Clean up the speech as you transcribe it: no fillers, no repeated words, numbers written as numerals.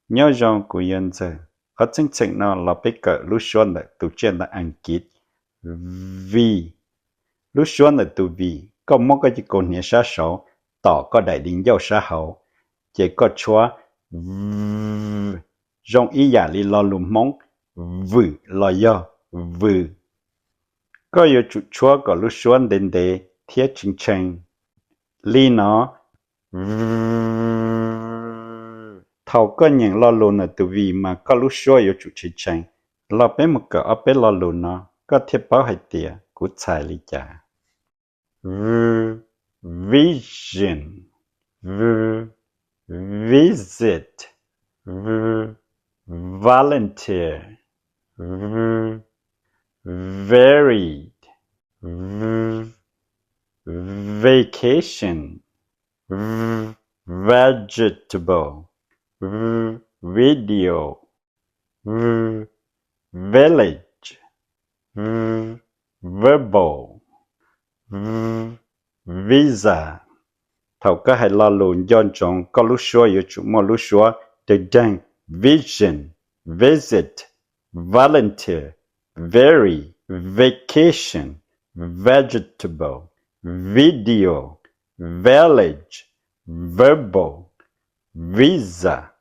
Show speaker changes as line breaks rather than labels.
nhớ rằng của dân giờ ở chính sách nó là biết cỡ lúc xuân là tụ trên là Anh Kít vì lúc xuân là tụ vì có một cái con nhà sát số tỏ có đại định giao sát hậu chỉ có chúa trong ý giả li lo lùm mong vự lo do vự có yêu chủ chúa có lúc xuân đến để thiết chính tranh li nó thầu có những lo lùn là từ vì mà có lúc xuân yêu chủ chính tranh lo bé một cái ở bé lo lùn nó có thiết bảo hay tiệt của xài li trả vision visit volunteer varied vacation vegetable video village verbal visa thầu có hay lo lùn dọn trong có lúc xua yêu chủ mô lúc xua được đăng vision visit volunteer vary vacation vegetable video village verbal visa